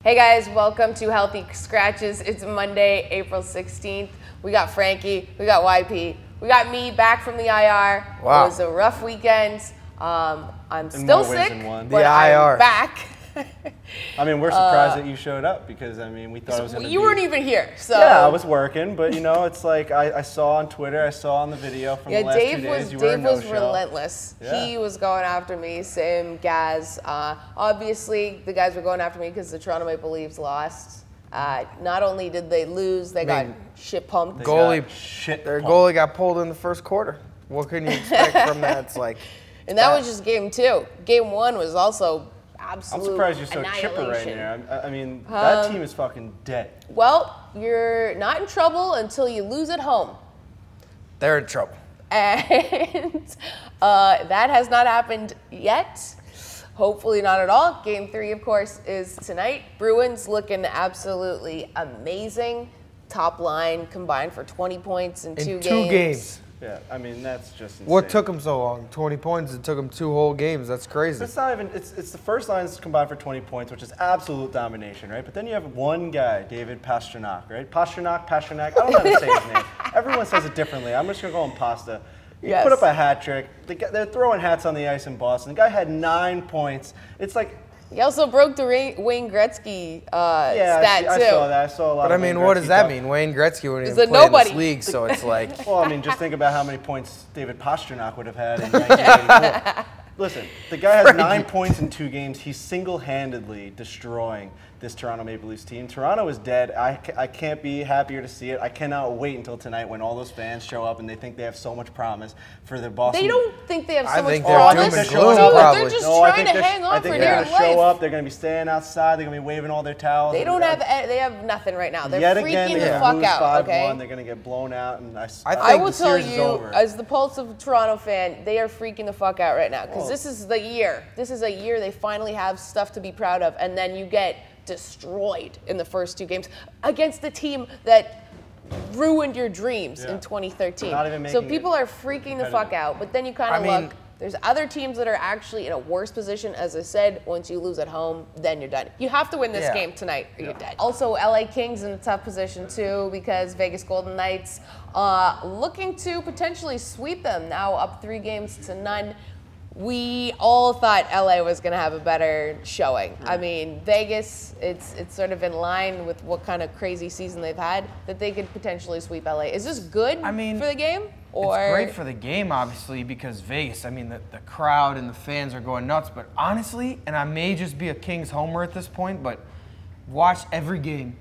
Hey guys, welcome to Healthy Scratches. It's Monday, April 16th. We got Frankie, we got YP, we got me back from the IR. Wow. It was a rough weekend. I'm In still more ways sick, than one. but The IR. I'm back. I mean, we're surprised that you showed up because, I mean, we thought it was going to be... You weren't even here, so. Yeah, I was working, but, you know, it's like I saw on Twitter, I saw on the video from the last 2 days, you were a Dave was no-show. relentless. Yeah. He was going after me, same Gaz. Obviously, the guys were going after me because the Toronto Maple Leafs lost. Not only did they lose, they got shit pumped. They Goalie, got shit their pumped. goalie got pulled in the first quarter. What can you expect from that? It's like, And that was just game 2. Game 1 was also absolute I'm surprised you're so chipper right annihilation. now. I mean, that team is fucking dead. Well, you're not in trouble until you lose at home. they're in trouble. And that has not happened yet. Hopefully not at all. Game 3, of course, is tonight. Bruins looking absolutely amazing. Top line combined for 20 points in In 2 2 games. Yeah, I mean, that's just insane. What took them so long? 20 points. It took them 2 whole games. That's crazy. It's not even, it's the first line's combined for 20 points, which is absolute domination, right? But then you have one guy, David Pastrnak, right? Pastrnak, I don't know how to say his name. Everyone says it differently. I'm just going to call him Pasta. He Yes. put up a hat trick. They're throwing hats on the ice in Boston. The guy had 9 points. It's like... He also broke the Wayne Gretzky Yeah, stat, I too. saw that. I saw a lot But I of mean, Wayne what does Gretzky that talk. mean? Wayne Gretzky wouldn't He's even a play in nobody. this league, so it's like... Well, I mean, just think about how many points David Pastrnak would have had in 1984. Listen, the guy has 9 points in 2 games. He's single-handedly destroying this Toronto Maple Leafs team. Toronto is dead. I can't be happier to see it. I cannot wait until tonight when all those fans show up and they think they have so much promise for their Boston. They don't think they have so I much think they're promise. doom and Dude, gloom, they're probably. just No, I trying think to they're- hang I on for think dear they're life. going to show up. They're going to be standing outside. They're going to be waving all their towels. They don't have. They have nothing right now. They're Yet freaking again, the they're fuck going to lose out. 5-1. Okay. They're going to get blown out. And I I think will the tell series is you, over. as the pulse of a Toronto fan, they are freaking the fuck out right now because this is the year. This is a year they finally have stuff to be proud of, and then you get destroyed in the first 2 games against the team that ruined your dreams in 2013. Not even So making people it are freaking the fuck competitive. out, but then you kind I of mean- look. There's other teams that are actually in a worse position. As I said, once you lose at home, then you're done. You have to win this Yeah. game tonight or you're dead. Also, LA Kings in a tough position too because Vegas Golden Knights looking to potentially sweep them, now up 3-0. We all thought LA was going to have a better showing. I mean, Vegas, it's sort of in line with what kind of crazy season they've had that they could potentially sweep LA. Is this good I mean, for the game? Or It's great for the game, obviously, because Vegas, I mean, the crowd and the fans are going nuts. But honestly, and I may just be a Kings homer at this point, but watch every game.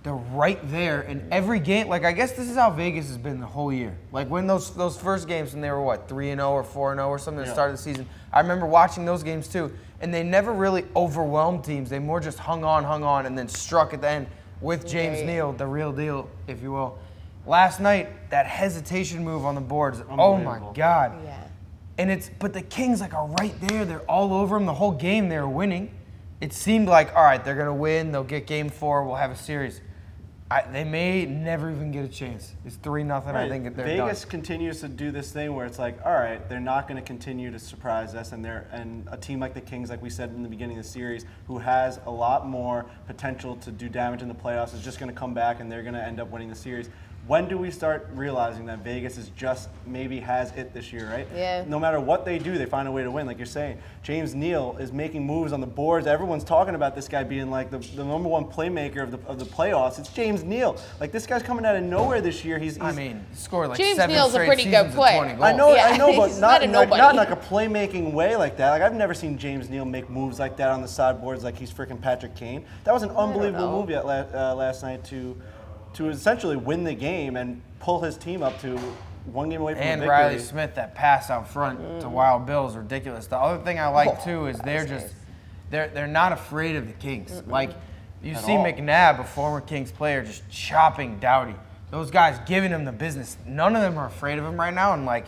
They're right there in every game. Like, I guess this is how Vegas has been the whole year. Like, when those first games, when they were, what, 3-0 or 4-0 or something at the start of the season, I remember watching those games too. And they never really overwhelmed teams. They more just hung on, and then struck at the end with James Right. Neal, the real deal, if you will. Last night, that hesitation move on the boards, oh my Unbelievable. God. Yeah. And but the Kings like are right there. They're all over them the whole game. They were winning. It seemed like, all right, they're gonna win. They'll get game 4. We'll have a series. They may never even get a chance. It's 3-0. I think that they're Vegas done. continues to do this thing where it's like, all right, they're not going to continue to surprise us, and a team like the Kings, like we said in the beginning of the series, who has a lot more potential to do damage in the playoffs, is just going to come back and they're going to end up winning the series. When do we start realizing that Vegas is just maybe has it this year, right? Yeah. No matter what they do, they find a way to win. Like you're saying, James Neal is making moves on the boards. Everyone's talking about this guy being like the number 1 playmaker of the playoffs. It's James Neal. Like this guy's coming out of nowhere this year. He's I mean, he scored like James 7 Neal's a straight pretty good seasons of player. 20 goals. I know, Yeah, but he's not not a in like, not nobody. in like a playmaking way like that. Like I've never seen James Neal make moves like that on the sideboards like he's freaking Patrick Kane. That was an unbelievable know. move last night to essentially win the game and pull his team up to 1 game away from And a victory. Riley Smith, that pass out front to Wild Bill is ridiculous. The other thing I like too is they're not afraid of the Kings. Like you see all. McNabb, a former Kings player, just chopping Doughty. Those guys giving him the business. None of them are afraid of him right now, and like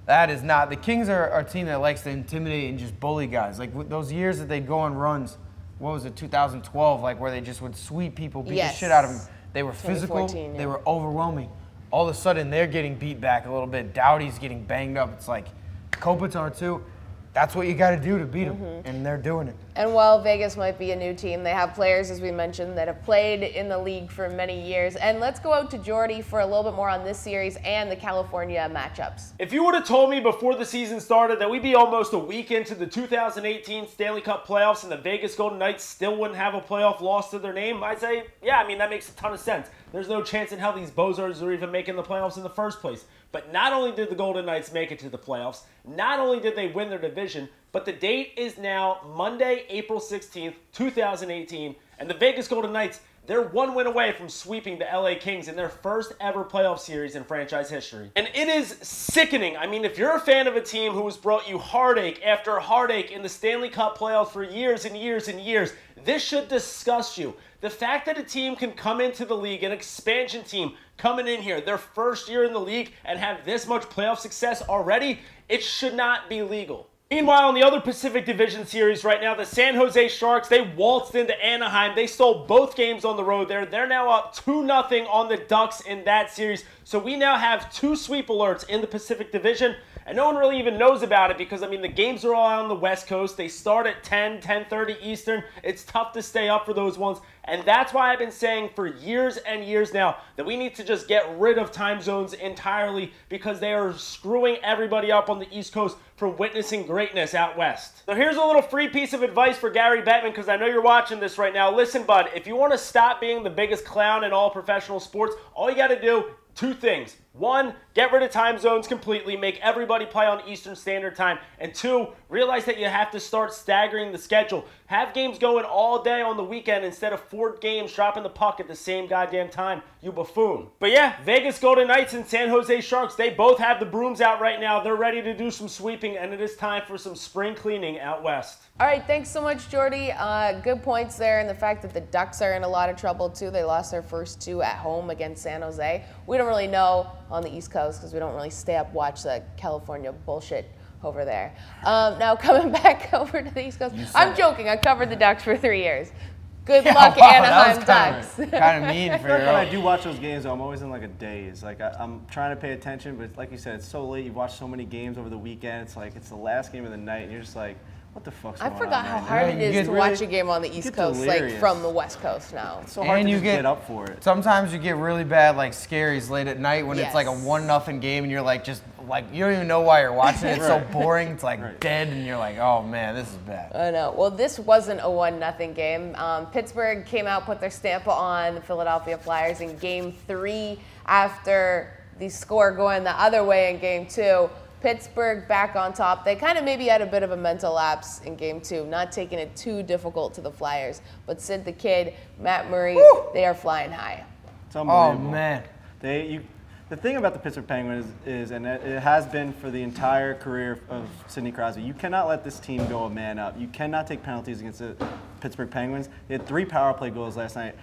that is not. The Kings are a team that likes to intimidate and just bully guys. Like with those years that they'd go on runs, what was it, 2012, like where they just would sweep people, beat the shit out of them. They were physical. 2014, yeah. They were overwhelming. All of a sudden, they're getting beat back a little bit. Doughty's getting banged up. It's like Kopitar too. That's what you got to do to beat them, and they're doing it. And while Vegas might be a new team, they have players, as we mentioned, that have played in the league for many years. And let's go out to Jordie for a little bit more on this series and the California matchups. If you would have told me before the season started that we'd be almost a week into the 2018 Stanley Cup Playoffs and the Vegas Golden Knights still wouldn't have a playoff loss to their name, I'd say, yeah, I mean, that makes a ton of sense. There's no chance in hell these bozos are even making the playoffs in the first place. But not only did the Golden Knights make it to the playoffs, not only did they win their division, but the date is now Monday, April 16th, 2018, and the Vegas Golden Knights, they're one win away from sweeping the LA Kings in their first ever playoff series in franchise history. And it is sickening. I mean, if you're a fan of a team who has brought you heartache after heartache in the Stanley Cup playoffs for years and years and years, this should disgust you. The fact that a team can come into the league, an expansion team coming in here, their first year in the league, and have this much playoff success already, it should not be legal. Meanwhile, in the other Pacific Division series right now, the San Jose Sharks, they waltzed into Anaheim. They stole both games on the road there. They're now up 2-0 on the Ducks in that series. So we now have 2 sweep alerts in the Pacific Division. And no one really even knows about it because, I mean, the games are all out on the West Coast. They start at 10:30 Eastern. It's tough to stay up for those ones. And that's why I've been saying for years and years now that we need to just get rid of time zones entirely because they are screwing everybody up on the East Coast from witnessing greatness out West. So here's a little free piece of advice for Gary Bettman because I know you're watching this right now. Listen, bud, if you want to stop being the biggest clown in all professional sports, all you got to do, 2 things. 1, get rid of time zones completely, make everybody play on Eastern Standard Time. And 2, realize that you have to start staggering the schedule. Have games going all day on the weekend instead of 4 games dropping the puck at the same goddamn time, you buffoon. But yeah, Vegas Golden Knights and San Jose Sharks, they both have the brooms out right now. They're ready to do some sweeping, and it is time for some spring cleaning out west. All right, thanks so much, Jordie. Good points there, and the fact that the Ducks are in a lot of trouble, too. They lost their first 2 at home against San Jose. We don't really know on the East Coast because we don't really stay up watch the California bullshit over there. Now, coming back over to the East Coast. I'm joking. I covered the Ducks for 3 years. Good luck, wow, Anaheim Ducks. Kind of mean for you. When I do watch those games, though, I'm always in like a daze. Like I'm trying to pay attention, but like you said, it's so late. You've watched so many games over the weekend. It's like it's the last game of the night, and you're just like, what the fuck's going on? I forgot how right hard now? it is to watch a game on the East Coast, delirious. like from the West Coast now. It's so hard to just get up for it. Sometimes you get really bad like scaries late at night when Yes. it's like a 1-0 game and you're like you don't even know why you're watching it. It's so boring. It's like dead and you're like, oh man, this is bad. I know. Well, this wasn't a 1-0 game. Pittsburgh came out, put their stamp on the Philadelphia Flyers in Game 3 after the score going the other way in Game 2. Pittsburgh back on top. They kind of maybe had a bit of a mental lapse in Game 2, not taking it too difficult to the Flyers. But Sid the Kid, Matt Murray, they are flying high. It's unbelievable. Oh, man. The thing about the Pittsburgh Penguins is, and it has been for the entire career of Sidney Crosby, you cannot let this team go a man up. You cannot take penalties against the Pittsburgh Penguins. They had 3 power play goals last night.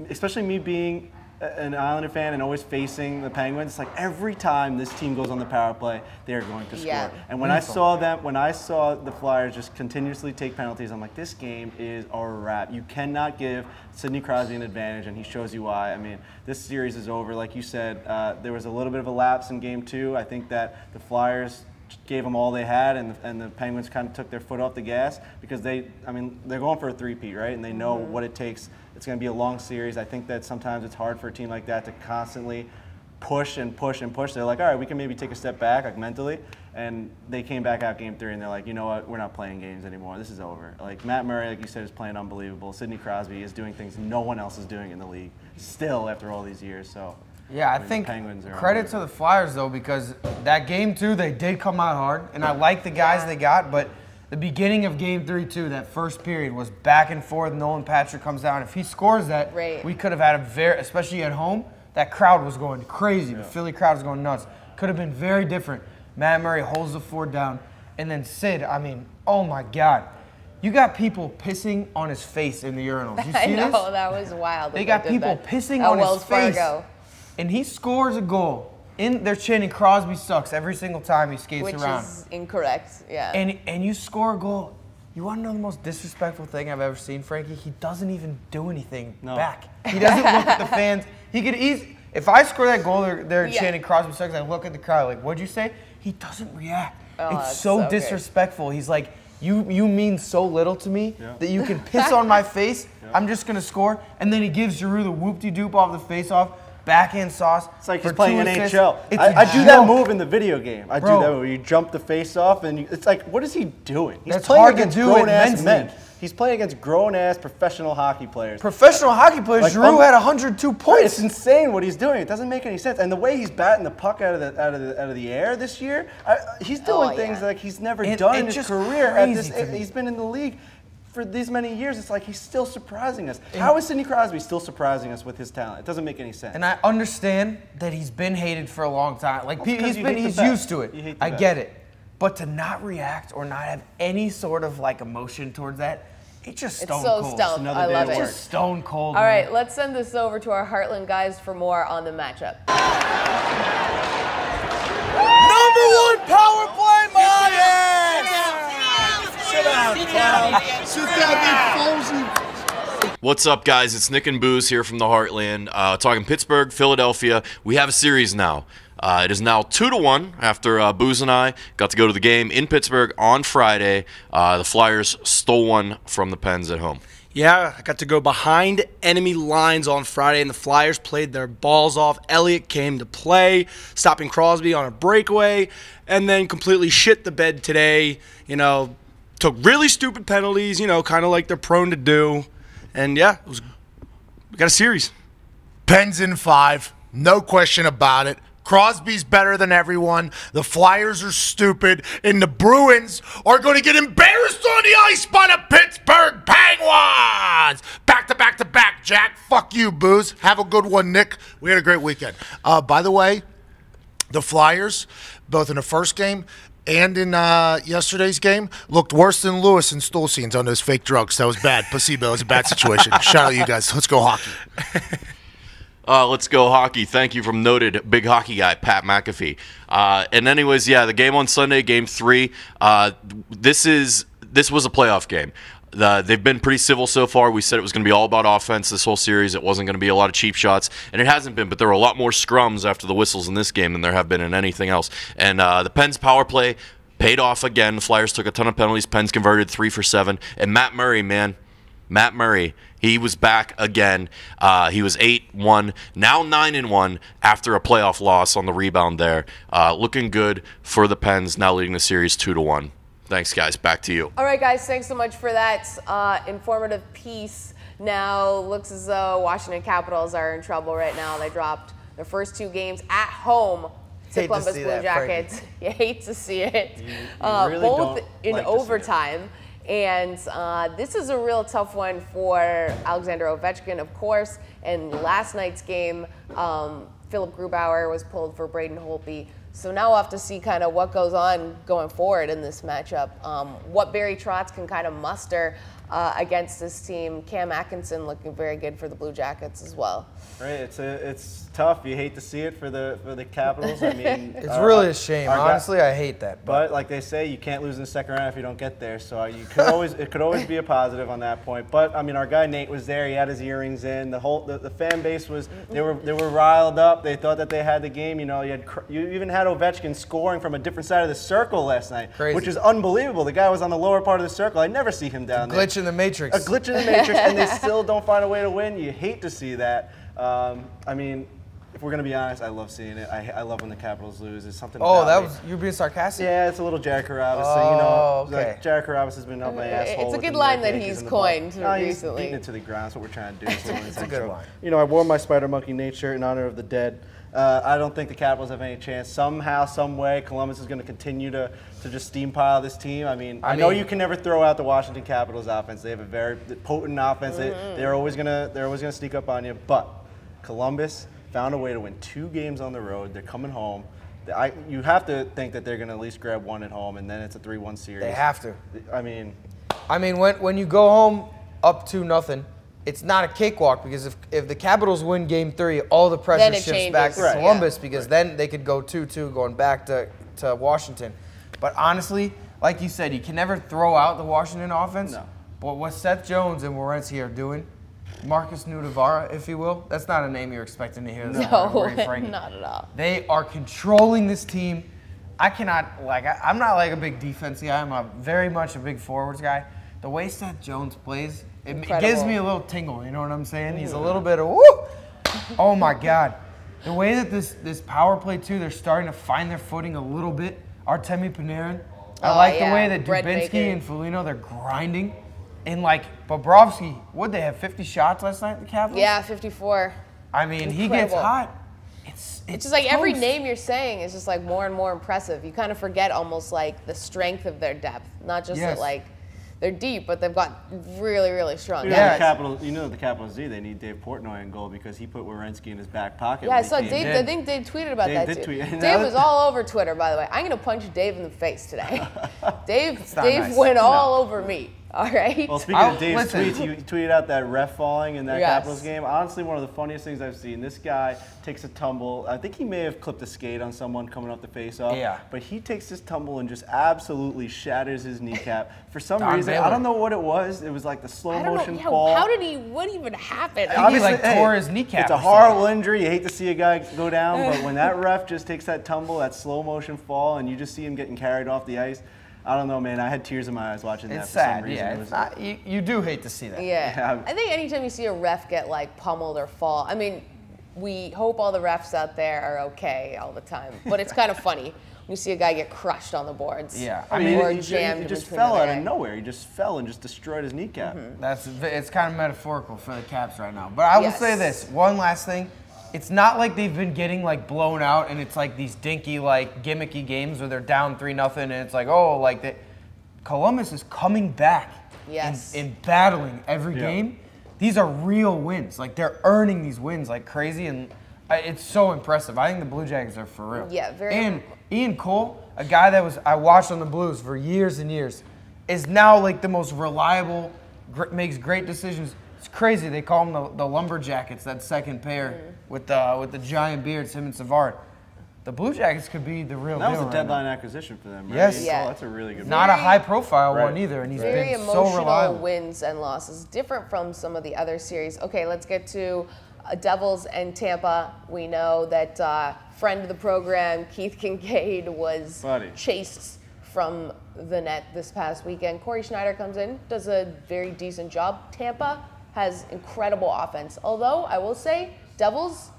Especially me being an Islander fan and always facing the Penguins, it's like every time this team goes on the power play, they are going to score. Yeah. And when I saw the Flyers just continuously take penalties, I'm like, this game is a wrap. You cannot give Sidney Crosby an advantage, and he shows you why. I mean, this series is over. Like you said, there was a little bit of a lapse in Game 2. I think that the Flyers gave them all they had, and the Penguins kind of took their foot off the gas because they're going for a 3-peat, right? And they know what it takes. It's going to be a long series. I think that sometimes it's hard for a team like that to constantly push and push and push. They're like, all right, we can maybe take a step back, like mentally. And they came back out Game 3, and they're like, you know what, we're not playing games anymore. This is over. Like Matt Murray, like you said, is playing unbelievable. Sidney Crosby is doing things no one else is doing in the league still after all these years. So. Yeah, I think credit to the Flyers, though, because that Game 2, they did come out hard, and I like the guys they got, but the beginning of Game 3, too, that first period was back and forth. Nolan Patrick comes down. If he scores that, we could have had especially at home, that crowd was going crazy. Yeah. The Philly crowd was going nuts. Could have been very different. Matt Murray holds the fort down. And then Sid, I mean, oh, my God. You got people pissing on his face in the urinals. You see this? I know, that was wild. They got people pissing on his face. And he scores a goal. They're chanting Crosby sucks every single time he skates around. Which is incorrect, yeah. And you score a goal. You want to know the most disrespectful thing I've ever seen, Frankie? He doesn't even do anything back. He doesn't look at the fans. He could easily, if I score that goal, they're chanting Crosby sucks. I look at the crowd like, what'd you say? He doesn't react. Oh, it's so disrespectful. Great. He's like, you mean so little to me that you can piss on my face, I'm just going to score, and then he gives Giroux the whoop-de-doop off the face-off, backhand sauce. It's like he's playing NHL. I do that move in the video game. I do that where you jump the face-off, and it's like, what is he doing? He's playing against grown-ass men. He's playing against grown-ass professional hockey players. Professional hockey players. Like, Giroux had 102 points. It's insane what he's doing. It doesn't make any sense. And the way he's batting the puck out of the air this year, he's doing things like he's never done in his career. He's been in the league for these many years. It's like he's still surprising us. How is Sidney Crosby still surprising us with his talent? It doesn't make any sense. And I understand that he's been hated for a long time. Like he's used to it. I get it. But to not react or not have any sort of like emotion towards that, it's just stone cold. It's so stone. I love it. It's just stone cold. All right, let's send this over to our Heartland guys for more on the matchup. #1 power play, Miami! Sit down, sit down, Fozy. What's up, guys? It's Nick and Booze here from the Heartland, talking Pittsburgh, Philadelphia. We have a series now. It is now 2-1 after Booze and I got to go to the game in Pittsburgh on Friday. The Flyers stole one from the Pens at home. Yeah, I got to go behind enemy lines on Friday, and the Flyers played their balls off. Elliott came to play, stopping Crosby on a breakaway, and then completely shit the bed today. You know, took really stupid penalties, you know, kind of like they're prone to do. And, yeah, we got a series. Pens in 5, no question about it. Crosby's better than everyone. The Flyers are stupid, and the Bruins are going to get embarrassed on the ice by the Pittsburgh Penguins. Back to back to back, Jack. Fuck you, Booze. Have a good one, Nick. We had a great weekend. By the way, the Flyers, both in the first game and in yesterday's game, looked worse than Lewis and Stolzien on those fake drugs. That was bad. Placebo was a bad situation. Shout out you guys. Let's go hockey. Let's go hockey. Thank you from noted big hockey guy, Pat McAfee. And anyways, yeah, the game on Sunday, game 3, this was a playoff game. They've been pretty civil so far. We said it was going to be all about offense this whole series. It wasn't going to be a lot of cheap shots, and it hasn't been, but there were a lot more scrums after the whistles in this game than there have been in anything else. And the Pens power play paid off again. The Flyers took a ton of penalties. Pens converted 3 for 7. And Matt Murray, he was back again. He was 8-1, now 9-1 after a playoff loss on the rebound there. Looking good for the Pens, now leading the series 2-1. Thanks, guys. Back to you. All right, guys. Thanks so much for that informative piece. Now, looks as though Washington Capitals are in trouble right now. They dropped their first 2 games at home to Columbus Blue Jackets. You hate to see it. You really both don't in like overtime. And this is a real tough one for Alexander Ovechkin, of course. And last night's game, Philip Grubauer was pulled for Braden Holtby. So now we'll have to see kind of what goes on going forward in this matchup. What Barry Trotz can kind of muster against this team. Cam Atkinson looking very good for the Blue Jackets as well. Right, it's tough. You hate to see it for the Capitals. I mean, it's really a shame. Honestly, I hate that. But like they say, you can't lose in the second round if you don't get there. So it could always be a positive on that point. But I mean, our guy Nate was there. He had his earrings in. The fan base was they were riled up. They thought that they had the game. You know, you even had Ovechkin scoring from a different side of the circle last night, which is unbelievable. The guy was on the lower part of the circle. I never see him down there. Glitch in the matrix. A glitch in the matrix, and they still don't find a way to win. You hate to see that. I mean, if we're gonna be honest, I love seeing it. I love when the Capitals lose. It's something. You're being sarcastic. Yeah, it's a little Jared Carabas thing, you know. Okay. Like Jared Carabas has been up my asshole. It's a good line that he's coined recently. He's beating it to the ground. That's what we're trying to do. It's a good line. You know, I wore my Spider Monkey Nate shirt in honor of the dead. I don't think the Capitals have any chance. Somehow, some way, Columbus is going to continue to just steampile this team. I mean, I know you can never throw out the Washington Capitals offense. They have a very potent offense. They're always gonna sneak up on you. But Columbus found a way to win 2 games on the road. They're coming home. You have to think that they're going to at least grab 1 at home, and then it's a 3-1 series. They have to. I mean, when you go home up 2-0, it's not a cakewalk, because if the Capitals win Game 3, all the pressure shifts back to Columbus, because then they could go 2-2 going back to Washington. But honestly, like you said, you can never throw out the Washington offense. No. But what Seth Jones and Werenski are doing, Marcus Nudavara, if you will, that's not a name you're expecting to hear. No, not at all. They are controlling this team. I cannot, I'm not like a big defense guy. I'm very much a big forwards guy. The way Seth Jones plays, it gives me a little tingle. You know what I'm saying? He's a little bit of, woo! Oh, my God. The way that this power play, too, they're starting to find their footing a little bit. Artemi Panarin. I like the way that Dubinsky and Foligno, they're grinding. And, Bobrovsky, what'd they have, 50 shots last night at the Capitals? Yeah, 54. I mean, he gets hot. It's just like every name you're saying is just like more and more impressive. You kind of forget almost like the strength of their depth. Not just that they're deep, but they've got really, really strong guys. The Capitals Z, they need Dave Portnoy in goal because he put Werenski in his back pocket. Yeah, I saw Dave. I think Dave tweeted about that too. Dave was all over Twitter, by the way. I'm gonna punch Dave in the face today. Dave went all over me. All right. Well, speaking of Dave's tweets, he tweeted out that ref falling in that Capitals game. Honestly, one of the funniest things I've seen. This guy takes a tumble. I think he may have clipped a skate on someone coming up the face-off. Yeah. But he takes this tumble and just absolutely shatters his kneecap. For some reason, I don't know what it was. It was like the slow motion fall. How did he? What even happened? He tore his kneecap. It's a horrible injury. You hate to see a guy go down, but when that ref just takes that tumble, that slow motion fall, and you just see him getting carried off the ice. I don't know, man. I had tears in my eyes watching that. It's sad. It's not, you do hate to see that. Yeah. I think anytime you see a ref get pummeled or fall, I mean, we hope all the refs out there are okay all the time. But it's kind of funny when you see a guy get crushed on the boards. Yeah. I mean, he just fell out of nowhere. He just fell and just destroyed his kneecap. It's kind of metaphorical for the Caps right now. But I will say this, one last thing. It's not like they've been getting blown out and it's like these dinky gimmicky games where they're down 3-0 and it's Columbus is coming back and battling every game. These are real wins. They're earning these wins like crazy and it's so impressive. I think the Blue Jackets are for real. Yeah, very. And Ian Cole, a guy that I watched on the Blues for years and years, is now the most reliable, makes great decisions. It's crazy. They call them the Lumberjackets, that second pair with the giant beards, him and Savard. The Blue Jackets could be the real deal. That was a deadline acquisition for them, right? Yes. Yeah. That's a really good Not a high-profile one either, and he's been so reliable. Very emotional wins and losses, different from some of the other series. Okay, let's get to Devils and Tampa. We know that friend of the program, Keith Kincaid, was chased from the net this past weekend. Corey Schneider comes in, does a very decent job. Tampa has incredible offense. Although, I will say, Devils,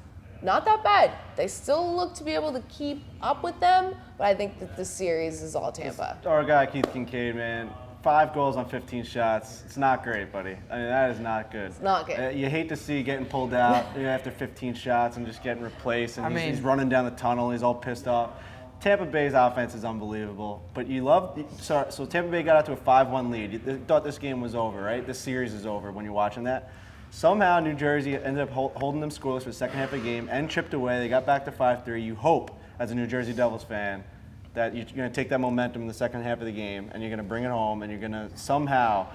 not that bad. They still look to be able to keep up with them, but I think that this series is all Tampa. Our guy, Keith Kincaid, man, 5 goals on 15 shots. It's not great, buddy. I mean, that is not good. It's not good. You hate to see getting pulled out after 15 shots and just getting replaced, and he's running down the tunnel. He's all pissed off. Tampa Bay's offense is unbelievable, but so Tampa Bay got out to a 5-1 lead. You thought this game was over, right? This series is over when you're watching that. Somehow New Jersey ended up holding them scoreless for the second half of the game and chipped away. They got back to 5-3. You hope, as a New Jersey Devils fan, that you're going to take that momentum in the second half of the game and you're going to bring it home and you're going to somehow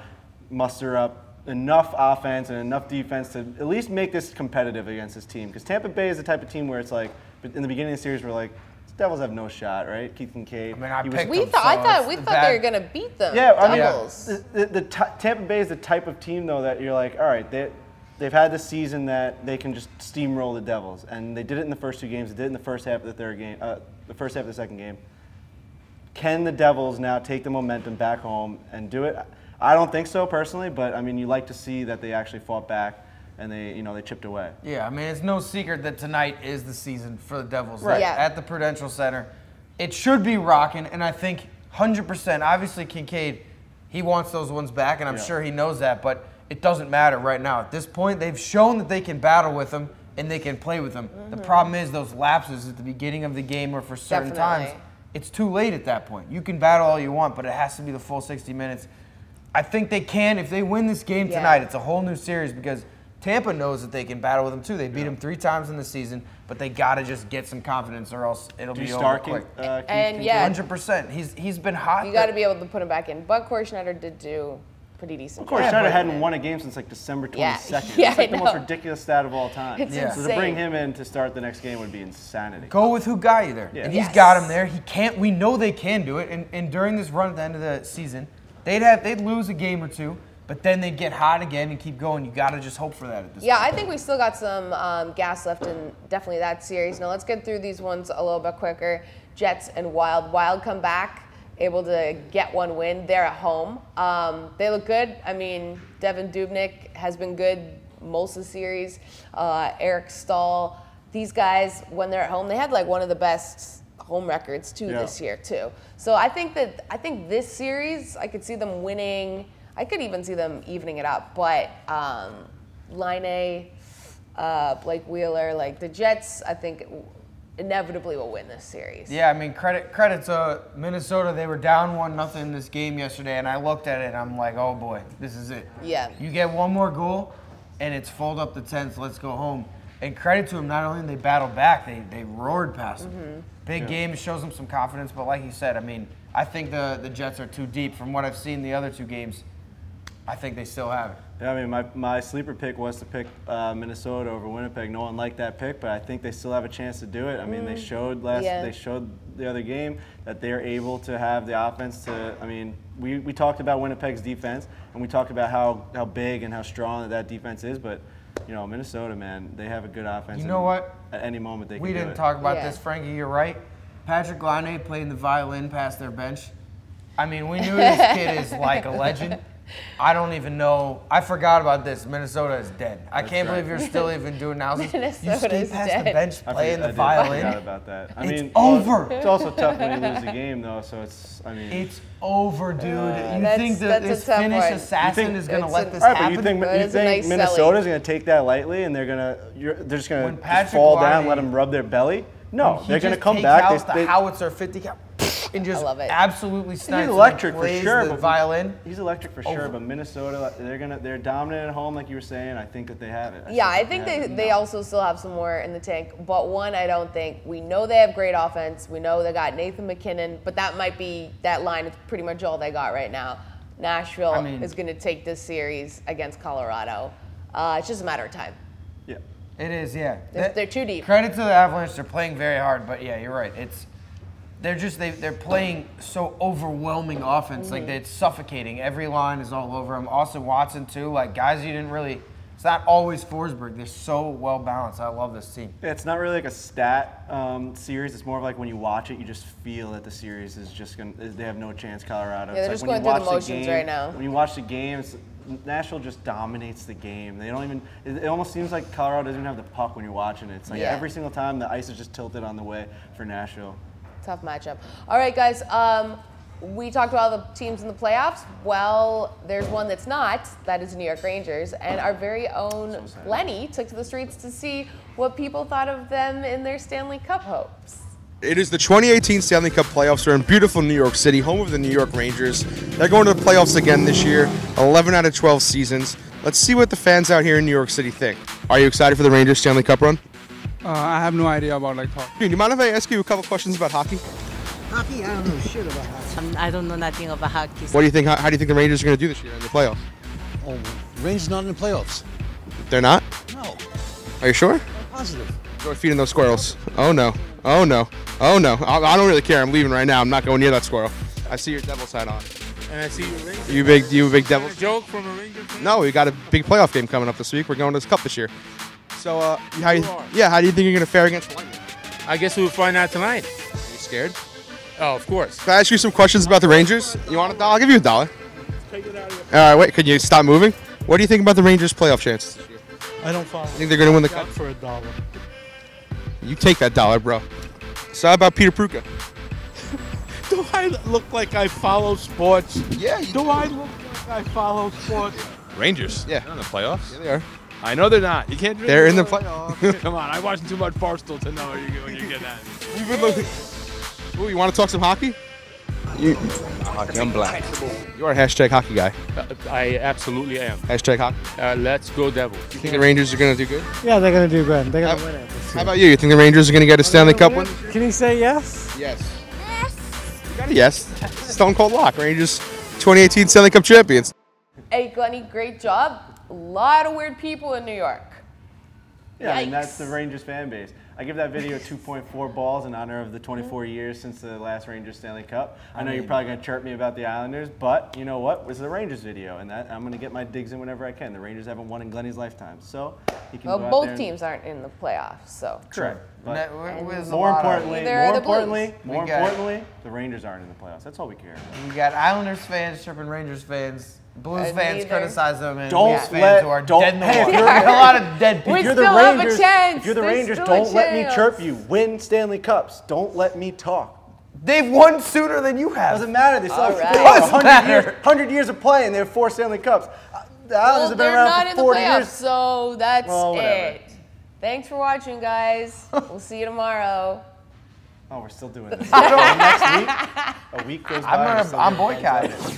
muster up enough offense and enough defense to at least make this competitive against this team. Because Tampa Bay is the type of team where it's in the beginning of the series, we're Devils have no shot, right? Keith Kincaid. I thought they were going to beat them. Yeah, Devils. Tampa Bay is the type of team, though, that you're all right, they've had this season that they can just steamroll the Devils, and they did it in the first 2 games. They did it in the first half of the third game, the first half of the second game. Can the Devils now take the momentum back home and do it? I don't think so personally, but I mean, you like to see that they actually fought back and they chipped away. Yeah, I mean, it's no secret that tonight is the season for the Devils. Right. At the Prudential Center. It should be rocking, and I think 100%, obviously Kincaid, he wants those ones back, and I'm sure he knows that, but it doesn't matter right now. At this point, they've shown that they can battle with them and they can play with them. The problem is those lapses at the beginning of the game or for certain times, it's too late at that point. You can battle all you want, but it has to be the full 60 minutes. I think they can. If they win this game tonight, it's a whole new series because Tampa knows that they can battle with them too. They beat them 3 times in the season, but they got to just get some confidence or else it'll be over quick. And 100%. He's been hot. You got to be able to put him back in. But Corey Schneider did do pretty decent. Corey Schneider hadn't won a game since December 22nd. Yeah, it's the most ridiculous stat of all time. It's insane. So to bring him in to start the next game would be insanity. Go with who got you there. Yeah. And he's got him there. He can't. We know they can do it. And during this run at the end of the season, they'd lose a game or 2. But then they get hot again and keep going. You got to just hope for that at this point. I think we still got some gas left in definitely that series. Now let's get through these ones a little bit quicker. Jets and Wild. Wild come back, able to get one win. They're at home. They look good. I mean, Devin Dubnyk has been good most of the series. Eric Stahl. These guys, when they're at home, they had like one of the best home records too this year too. So I think this series, I could see them winning. I could even see them evening it up. But Line, Blake Wheeler, like the Jets, I think inevitably will win this series. Yeah, I mean, credit to Minnesota. They were down 1-0 in this game yesterday, and I looked at it and I'm like, oh boy, this is it. Yeah. You get one more goal, and it's fold up the tents. Let's go home. And credit to them, not only did they battle back, they roared past them. Big game, shows them some confidence, but like you said, I mean, I think the Jets are too deep. From what I've seen the other two games, I think they still have it. Yeah, I mean, my sleeper pick was to pick Minnesota over Winnipeg. No one liked that pick, but I think they still have a chance to do it. I mean, they showed the other game that they're able to have the offense to. I mean, we talked about Winnipeg's defense, and we talked about how big and how strong that defense is, but. You know, Minnesota, man, they have a good offense. You know what? At any moment they can We do didn't it. talk about this, Frankie. You're right. Patrick Laine playing the violin past their bench. I mean, we knew this kid is like a legend. I don't even know. I forgot about this. Minnesota is dead. I can't believe you're still even doing analysis. You stay past the bench playing the violin. I forgot about that. I mean, over. It's also tough when you lose the game, though. So it's. I mean, it's over, dude. You think that's this a tough Finnish one. assassin is going to let this All right, happen? but you think That is a nice Minnesota's going to take that lightly, and they're just going When to Patrick fall down, Laine- let them rub their belly? No, He they're going to just come takes back. out the howitzer 50 cal and just I love it. absolutely snipes. He's electric and for plays sure. The but violin. He's electric for sure, but Minnesota, they're dominant at home, like you were saying. I think that they have it. I think they also still have some more in the tank. But one, I don't think. We know they have great offense. We know they got Nathan McKinnon, but that line is pretty much all they got right now. Nashville is going to take this series against Colorado. It's just a matter of time. Yeah. It is, yeah. They're too deep. Credit to the Avalanche, they're playing very hard, but yeah, you're right. They're playing so overwhelming offense, like it's suffocating. Every line is all over them. Austin Watson too, like guys you didn't really. It's not always Forsberg. They're so well balanced. I love this team. Yeah, it's not really like a stat series. It's more of like when you watch it, you just feel that the series is just gonna. They have no chance. Colorado. Yeah, they're it's just like going when through you the watch motions game, right now. When you watch the games, Nashville just dominates the game. They don't even. It almost seems like Colorado doesn't even have the puck when you're watching it. It's like every single time the ice is just tilted on the way for Nashville. Tough matchup. All right, guys. We talked about the teams in the playoffs. Well, there's one that's not. That is the New York Rangers. And our very own Glenny took to the streets to see what people thought of them in their Stanley Cup hopes. It is the 2018 Stanley Cup Playoffs. We're in beautiful New York City, home of the New York Rangers. They're going to the playoffs again this year, 11 out of 12 seasons. Let's see what the fans out here in New York City think. Are you excited for the Rangers Stanley Cup run? I have no idea about hockey. Do you mind if I ask you a couple questions about hockey? Hockey? I don't know shit about hockey. I don't know nothing about hockey. What do you think? How do you think the Rangers are going to do this year in the playoffs? Oh, Rangers not in the playoffs. They're not? No. Are you sure? I'm positive. Go feeding those squirrels. Oh no. Oh no. Oh no. I don't really care. I'm leaving right now. I'm not going near that squirrel. I see your Devils hat on. And I see you Rangers. You a big Devils? Joke from a Rangers fan? No, we got a big playoff game coming up this week. We're going to this cup this year. So, how do you think you're going to fare against Lightning? I guess we'll find out tonight. Are you scared? Oh, of course. Can I ask you some questions about the Rangers? You want $1? I'll give you $1. Take it out of All right, wait. Can you stop moving? What do you think about the Rangers' playoff chances this year? I don't follow. You think they're going to win the cup? For $1. You take that $1, bro. So how about Peter Pruka? Do I look like I follow sports? Yeah, you Do I look like I follow sports? Rangers? Yeah. They're in the playoffs? Yeah, they are. I know they're not. You can't. They're in the playoffs. Come on, I watched too much Barstool to know when you get that. You've been looking. Ooh, you want to talk some hockey? Hockey, I'm black. You are a hashtag hockey guy. I absolutely am. Hashtag hockey. Let's go Devils. You think the Rangers are going to do good? Yeah, they're going to do good. They're going to win it. How about you? You think the Rangers are going to get a Stanley Cup win? Can you say yes? Yes. You got a yes. Stone cold lock. Rangers 2018 Stanley Cup champions. Hey, Glenny, great job. A lot of weird people in New York. Yeah, I mean, Yikes. that's the Rangers fan base. I give that video 2.4 balls in honor of the 24 years since the last Rangers Stanley Cup. I know you're probably going to chirp me about the Islanders, but you know what? It's the Rangers video, and I'm going to get my digs in whenever I can. The Rangers haven't won in Glenny's lifetime. So He can Well, go out there both and- teams aren't in the playoffs, so. Correct. But More importantly, Neither are the Blues. more We got- importantly, the Rangers aren't in the playoffs. That's all we care. We got Islanders fans chirping Rangers fans. Blues And fans neither. criticize them, and Don't Blues fans let- who are don't- dead in the hey, if water. you're- a lot of dead people. We If you're the still have a Rangers, chance. if you're the There's Rangers, still a don't let me chance. chirp you. Win Stanley Cups. Don't let me talk. They've won sooner than you have. Doesn't matter. They still All have right. Doesn't 100 years of play, and they have 4 Stanley Cups. The Islanders Well, have been they're around not for in the 40 playoffs, years. so that's Well, whatever. it. Thanks for watching, guys. We'll see you tomorrow. Oh, we're still doing this. Next week, a week goes by. we're still I'm doing things like boycotting. this.